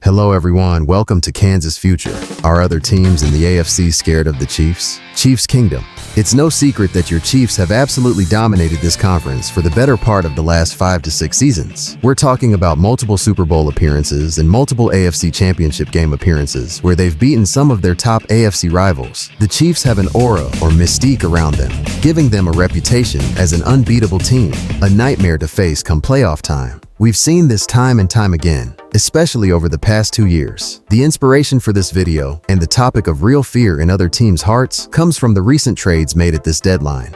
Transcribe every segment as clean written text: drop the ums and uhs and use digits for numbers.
Hello everyone, welcome to Kansas Future. Are other teams in the AFC scared of the Chiefs? Chiefs Kingdom. It's no secret that your Chiefs have absolutely dominated this conference for the better part of the last 5 to 6 seasons. We're talking about multiple Super Bowl appearances and multiple AFC Championship game appearances where they've beaten some of their top AFC rivals. The Chiefs have an aura or mystique around them, giving them a reputation as an unbeatable team, a nightmare to face come playoff time. We've seen this time and time again, especially over the past 2 years. The inspiration for this video and the topic of real fear in other teams' hearts comes from the recent trades made at this deadline,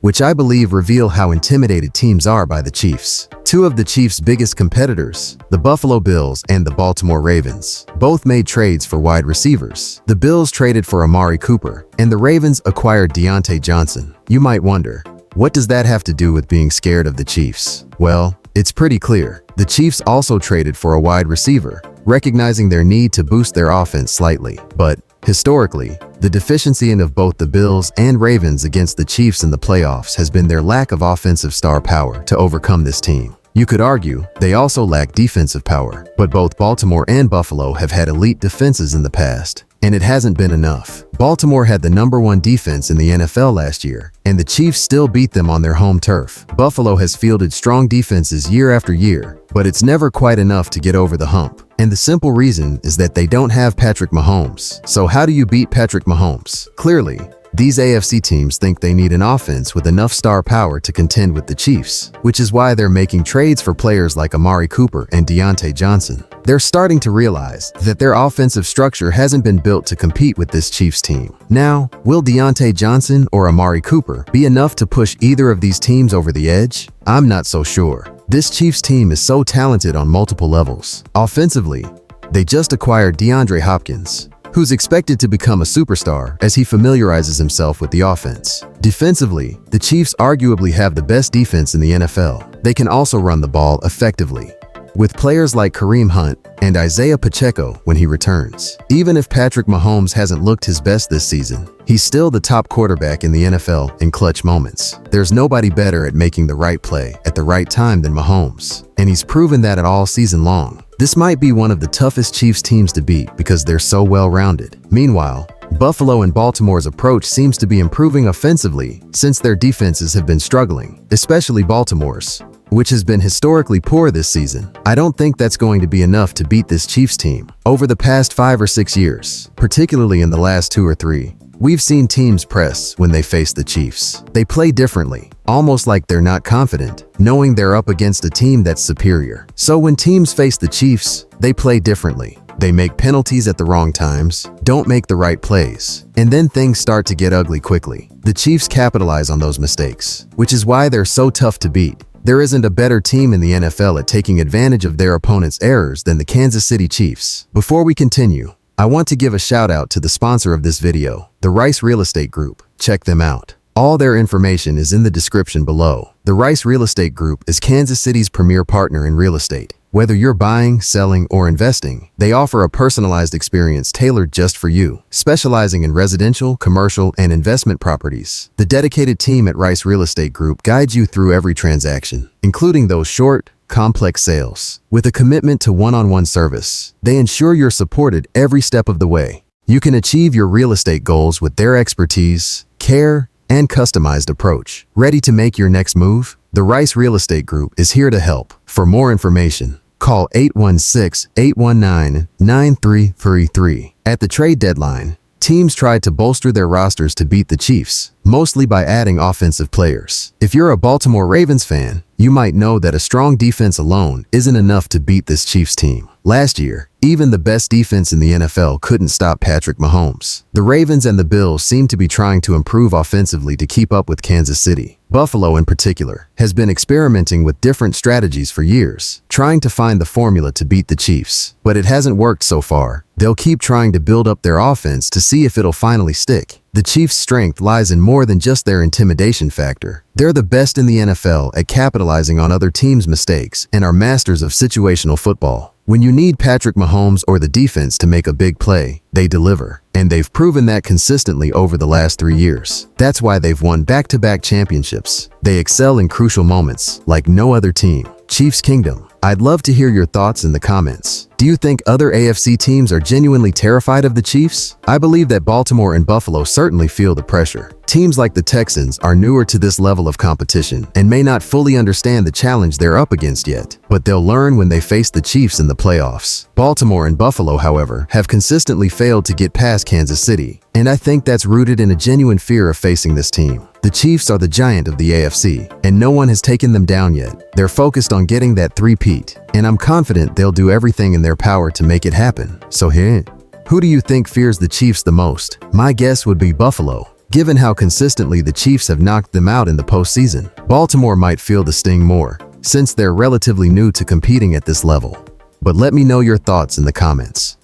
which I believe reveal how intimidated teams are by the Chiefs. Two of the Chiefs' biggest competitors, the Buffalo Bills and the Baltimore Ravens, both made trades for wide receivers. The Bills traded for Amari Cooper, and the Ravens acquired Deontay Johnson. You might wonder, what does that have to do with being scared of the Chiefs? Well, it's pretty clear. The Chiefs also traded for a wide receiver, recognizing their need to boost their offense slightly. But historically, the deficiency of both the Bills and Ravens against the Chiefs in the playoffs has been their lack of offensive star power to overcome this team. You could argue they also lack defensive power, but both Baltimore and Buffalo have had elite defenses in the past, and it hasn't been enough. Baltimore had the #1 defense in the NFL last year, and the Chiefs still beat them on their home turf. Buffalo has fielded strong defenses year after year, but it's never quite enough to get over the hump. And the simple reason is that they don't have Patrick Mahomes. So how do you beat Patrick Mahomes? Clearly, these AFC teams think they need an offense with enough star power to contend with the Chiefs, which is why they're making trades for players like Amari Cooper and Deontay Johnson. They're starting to realize that their offensive structure hasn't been built to compete with this Chiefs team. Now, will Deontay Johnson or Amari Cooper be enough to push either of these teams over the edge? I'm not so sure. This Chiefs team is so talented on multiple levels. Offensively, they just acquired DeAndre Hopkins, who's expected to become a superstar as he familiarizes himself with the offense. Defensively, the Chiefs arguably have the best defense in the NFL. They can also run the ball effectively, with players like Kareem Hunt and Isaiah Pacheco when he returns. Even if Patrick Mahomes hasn't looked his best this season, he's still the top quarterback in the NFL in clutch moments. There's nobody better at making the right play at the right time than Mahomes, and he's proven that at all season long. This might be one of the toughest Chiefs teams to beat because they're so well-rounded. Meanwhile, Buffalo and Baltimore's approach seems to be improving offensively since their defenses have been struggling, especially Baltimore's, which has been historically poor this season. I don't think that's going to be enough to beat this Chiefs team. Over the past 5 or 6 years, particularly in the last 2 or 3, we've seen teams press when they face the Chiefs. They play differently, almost like they're not confident, knowing they're up against a team that's superior. So when teams face the Chiefs, they play differently. They make penalties at the wrong times, don't make the right plays, and then things start to get ugly quickly. The Chiefs capitalize on those mistakes, which is why they're so tough to beat. There isn't a better team in the NFL at taking advantage of their opponent's errors than the Kansas City Chiefs. Before we continue, I want to give a shout out to the sponsor of this video, the Rice Real Estate Group. Check them out. All their information is in the description below. The Rice Real Estate Group is Kansas City's premier partner in real estate. Whether you're buying, selling, or investing, they offer a personalized experience tailored just for you, specializing in residential, commercial, and investment properties. The dedicated team at Rice Real Estate Group guides you through every transaction, including those short, complex sales. With a commitment to one-on-one service, they ensure you're supported every step of the way. You can achieve your real estate goals with their expertise, care, and customized approach. Ready to make your next move? The Rice Real Estate Group is here to help. For more information, call 816-819-9333. At the trade deadline, teams tried to bolster their rosters to beat the Chiefs, mostly by adding offensive players. If you're a Baltimore Ravens fan, you might know that a strong defense alone isn't enough to beat this Chiefs team. Last year, even the best defense in the NFL couldn't stop Patrick Mahomes. The Ravens and the Bills seem to be trying to improve offensively to keep up with Kansas City. Buffalo, in particular, has been experimenting with different strategies for years, trying to find the formula to beat the Chiefs. But it hasn't worked so far. They'll keep trying to build up their offense to see if it'll finally stick. The Chiefs' strength lies in more than just their intimidation factor. They're the best in the NFL at capitalizing on other teams' mistakes and are masters of situational football. When you need Patrick Mahomes or the defense to make a big play, they deliver. And they've proven that consistently over the last 3 years. That's why they've won back-to-back championships. They excel in crucial moments like no other team. Chiefs Kingdom. I'd love to hear your thoughts in the comments. Do you think other AFC teams are genuinely terrified of the Chiefs? I believe that Baltimore and Buffalo certainly feel the pressure. Teams like the Texans are newer to this level of competition and may not fully understand the challenge they're up against yet, but they'll learn when they face the Chiefs in the playoffs. Baltimore and Buffalo, however, have consistently failed to get past Kansas City, and I think that's rooted in a genuine fear of facing this team. The Chiefs are the giant of the AFC, and no one has taken them down yet. They're focused on getting that three-peat, and I'm confident they'll do everything in their power to make it happen. So here, who do you think fears the Chiefs the most? My guess would be Buffalo, given how consistently the Chiefs have knocked them out in the postseason. Baltimore might feel the sting more, since they're relatively new to competing at this level. But let me know your thoughts in the comments.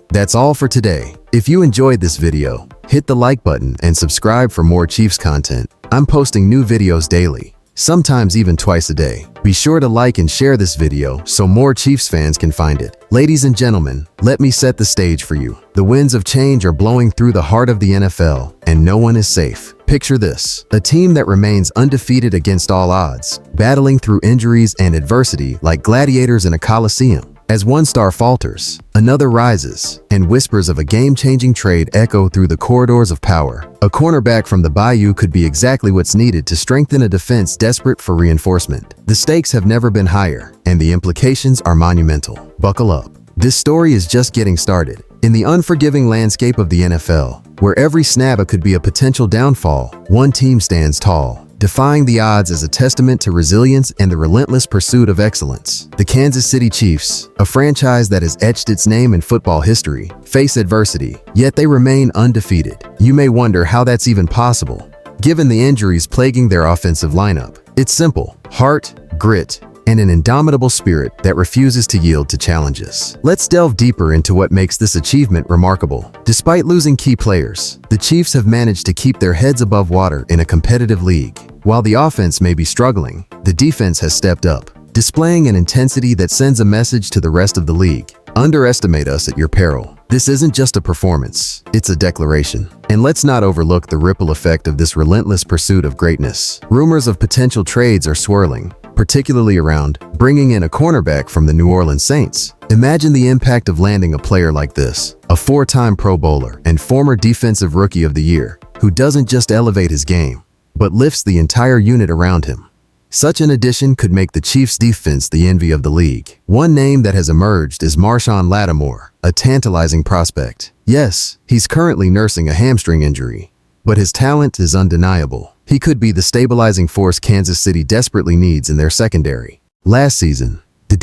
That's all for today. If you enjoyed this video, hit the like button and subscribe for more Chiefs content. I'm posting new videos daily, sometimes even twice a day. Be sure to like and share this video so more Chiefs fans can find it. Ladies and gentlemen, let me set the stage for you. The winds of change are blowing through the heart of the NFL, and no one is safe. Picture this: a team that remains undefeated against all odds, battling through injuries and adversity like gladiators in a coliseum. As one star falters, another rises, and whispers of a game-changing trade echo through the corridors of power. A cornerback from the Bayou could be exactly what's needed to strengthen a defense desperate for reinforcement. The stakes have never been higher, and the implications are monumental. Buckle up. This story is just getting started. In the unforgiving landscape of the NFL, where every snap could be a potential downfall, one team stands tall, defying the odds as a testament to resilience and the relentless pursuit of excellence. The Kansas City Chiefs, a franchise that has etched its name in football history, face adversity, yet they remain undefeated. You may wonder how that's even possible, given the injuries plaguing their offensive lineup. It's simple: heart, grit, and an indomitable spirit that refuses to yield to challenges. Let's delve deeper into what makes this achievement remarkable. Despite losing key players, the Chiefs have managed to keep their heads above water in a competitive league. While the offense may be struggling, the defense has stepped up, displaying an intensity that sends a message to the rest of the league: underestimate us at your peril. This isn't just a performance, it's a declaration. And let's not overlook the ripple effect of this relentless pursuit of greatness. Rumors of potential trades are swirling, particularly around bringing in a cornerback from the New Orleans Saints. Imagine the impact of landing a player like this, a four-time Pro Bowler and former Defensive Rookie of the Year, who doesn't just elevate his game, but lifts the entire unit around him. Such an addition could make the Chiefs' defense the envy of the league. One name that has emerged is Marshon Lattimore, a tantalizing prospect. Yes, he's currently nursing a hamstring injury, but his talent is undeniable. He could be the stabilizing force Kansas City desperately needs in their secondary. Last season, the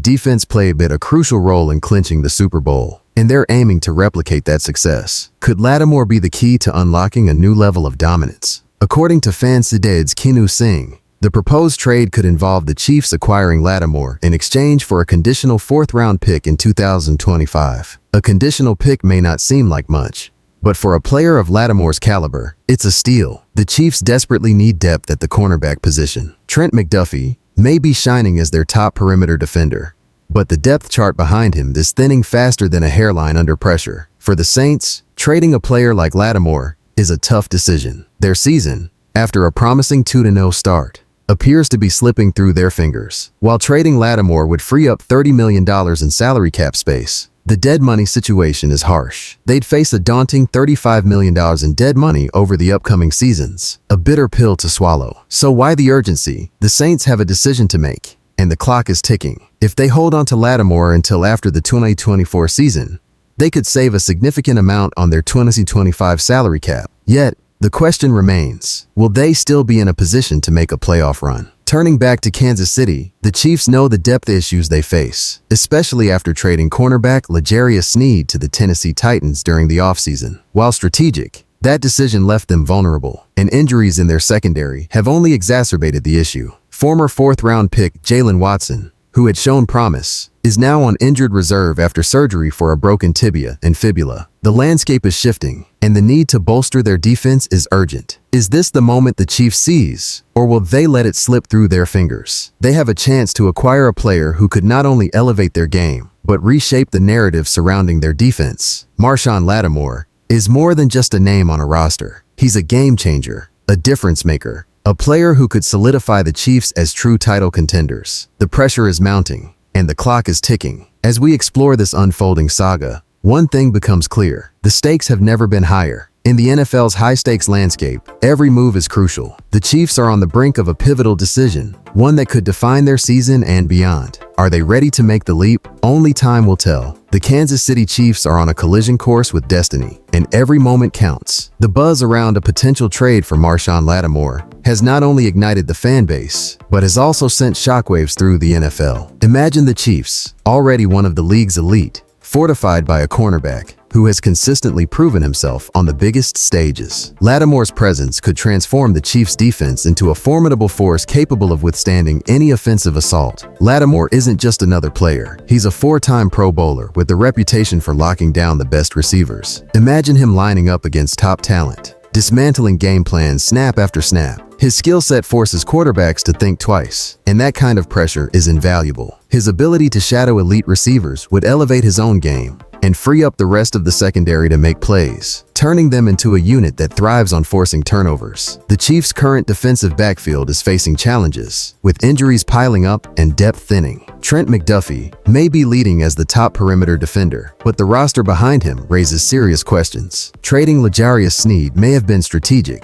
defense played a crucial role in clinching the Super Bowl, and they're aiming to replicate that success. Could Lattimore be the key to unlocking a new level of dominance? According to Fansided's Kinu Singh, the proposed trade could involve the Chiefs acquiring Lattimore in exchange for a conditional fourth-round pick in 2025. A conditional pick may not seem like much, but for a player of Lattimore's caliber, it's a steal. The Chiefs desperately need depth at the cornerback position. Trent McDuffie may be shining as their top perimeter defender, but the depth chart behind him is thinning faster than a hairline under pressure. For the Saints, trading a player like Lattimore is a tough decision. Their season, after a promising 2-0 start, appears to be slipping through their fingers. While trading Lattimore would free up $30 million in salary cap space, the dead money situation is harsh. They'd face a daunting $35 million in dead money over the upcoming seasons, a bitter pill to swallow. So why the urgency? The Saints have a decision to make, and the clock is ticking. If they hold on to Lattimore until after the 2024 season, they could save a significant amount on their 2025 salary cap. Yet, the question remains, will they still be in a position to make a playoff run? Turning back to Kansas City, the Chiefs know the depth issues they face, especially after trading cornerback L'Jarius Sneed to the Tennessee Titans during the offseason. While strategic, that decision left them vulnerable, and injuries in their secondary have only exacerbated the issue. Former fourth-round pick Jalen Watson, who had shown promise, is now on injured reserve after surgery for a broken tibia and fibula. The landscape is shifting, and the need to bolster their defense is urgent. Is this the moment the Chiefs seize, or will they let it slip through their fingers? They have a chance to acquire a player who could not only elevate their game, but reshape the narrative surrounding their defense. Marshon Lattimore is more than just a name on a roster. He's a game changer, a difference maker, a player who could solidify the Chiefs as true title contenders. The pressure is mounting, and the clock is ticking. As we explore this unfolding saga, one thing becomes clear. The stakes have never been higher. In the NFL's high-stakes landscape, every move is crucial. The Chiefs are on the brink of a pivotal decision, one that could define their season and beyond. Are they ready to make the leap? Only time will tell. The Kansas City Chiefs are on a collision course with destiny, and every moment counts. The buzz around a potential trade for Marshon Lattimore has not only ignited the fan base, but has also sent shockwaves through the NFL. Imagine the Chiefs, already one of the league's elite, fortified by a cornerback who has consistently proven himself on the biggest stages. Lattimore's presence could transform the Chiefs' defense into a formidable force capable of withstanding any offensive assault. Lattimore isn't just another player. He's a four-time Pro Bowler with the reputation for locking down the best receivers. Imagine him lining up against top talent, dismantling game plans snap after snap. His skill set forces quarterbacks to think twice, and that kind of pressure is invaluable. His ability to shadow elite receivers would elevate his own game and free up the rest of the secondary to make plays, turning them into a unit that thrives on forcing turnovers. The Chiefs' current defensive backfield is facing challenges, with injuries piling up and depth thinning. Trent McDuffie may be leading as the top perimeter defender, but the roster behind him raises serious questions. Trading L'Jarius Sneed may have been strategic,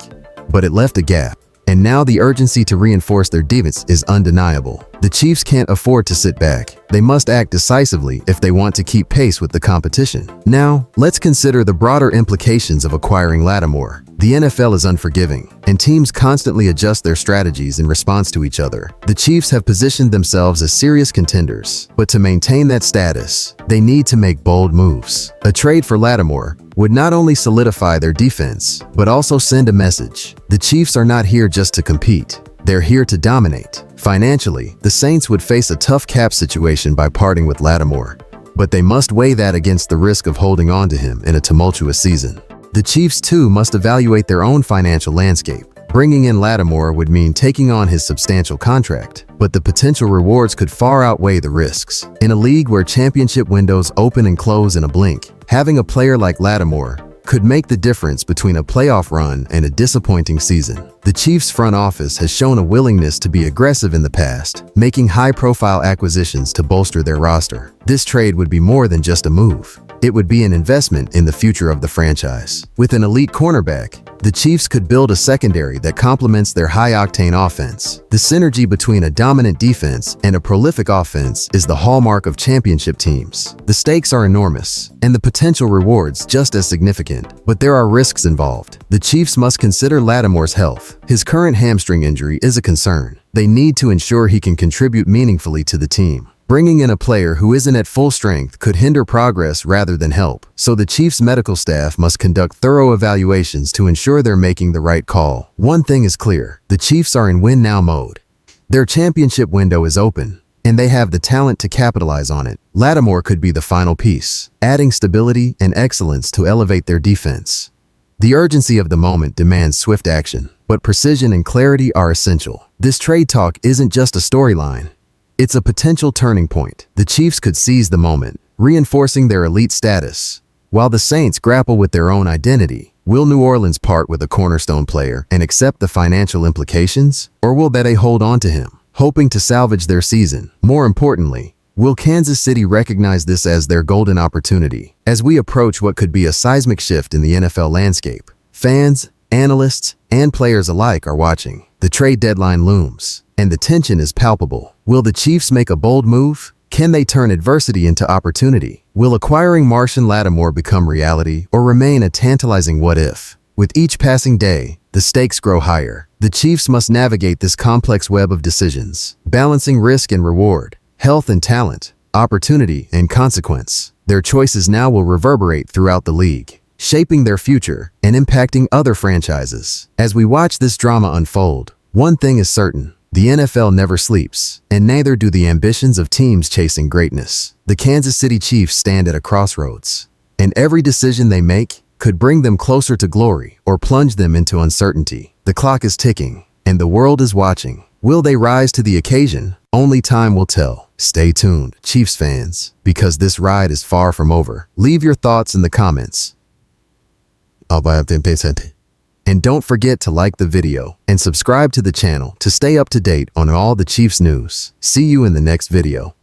but it left a gap. And now the urgency to reinforce their defense is undeniable. The Chiefs can't afford to sit back. They must act decisively if they want to keep pace with the competition. Now, let's consider the broader implications of acquiring Lattimore. The NFL is unforgiving, and teams constantly adjust their strategies in response to each other. The Chiefs have positioned themselves as serious contenders, but to maintain that status, they need to make bold moves. A trade for Lattimore would not only solidify their defense, but also send a message. The Chiefs are not here just to compete. They're here to dominate. Financially, the Saints would face a tough cap situation by parting with Lattimore, but they must weigh that against the risk of holding on to him in a tumultuous season. The Chiefs, too, must evaluate their own financial landscape. Bringing in Lattimore would mean taking on his substantial contract, but the potential rewards could far outweigh the risks. In a league where championship windows open and close in a blink, having a player like Lattimore could make the difference between a playoff run and a disappointing season. The Chiefs' front office has shown a willingness to be aggressive in the past, making high-profile acquisitions to bolster their roster. This trade would be more than just a move. It would be an investment in the future of the franchise. With an elite cornerback, the Chiefs could build a secondary that complements their high-octane offense. The synergy between a dominant defense and a prolific offense is the hallmark of championship teams. The stakes are enormous, and the potential rewards just as significant, but there are risks involved. The Chiefs must consider Lattimore's health. His current hamstring injury is a concern. They need to ensure he can contribute meaningfully to the team. Bringing in a player who isn't at full strength could hinder progress rather than help, so the Chiefs' medical staff must conduct thorough evaluations to ensure they're making the right call. One thing is clear: the Chiefs are in win-now mode. Their championship window is open, and they have the talent to capitalize on it. Lattimore could be the final piece, adding stability and excellence to elevate their defense. The urgency of the moment demands swift action, but precision and clarity are essential. This trade talk isn't just a storyline. It's a potential turning point. The Chiefs could seize the moment, reinforcing their elite status, while the Saints grapple with their own identity. Will New Orleans part with a cornerstone player and accept the financial implications, or will they hold on to him, hoping to salvage their season? More importantly, will Kansas City recognize this as their golden opportunity? As we approach what could be a seismic shift in the NFL landscape, fans, analysts, and players alike are watching. The trade deadline looms, and the tension is palpable. Will the Chiefs make a bold move? Can they turn adversity into opportunity? Will acquiring Marshon Lattimore become reality or remain a tantalizing what-if? With each passing day, the stakes grow higher. The Chiefs must navigate this complex web of decisions, balancing risk and reward, health and talent, opportunity and consequence. Their choices now will reverberate throughout the league, shaping their future and impacting other franchises. As we watch this drama unfold, one thing is certain: the NFL never sleeps, and neither do the ambitions of teams chasing greatness. The Kansas City Chiefs stand at a crossroads, and every decision they make could bring them closer to glory or plunge them into uncertainty. The clock is ticking, and the world is watching. Will they rise to the occasion? Only time will tell. Stay tuned, Chiefs fans, because this ride is far from over. Leave your thoughts in the comments. I'll buy up 10%. And don't forget to like the video and subscribe to the channel to stay up to date on all the Chiefs news. See you in the next video.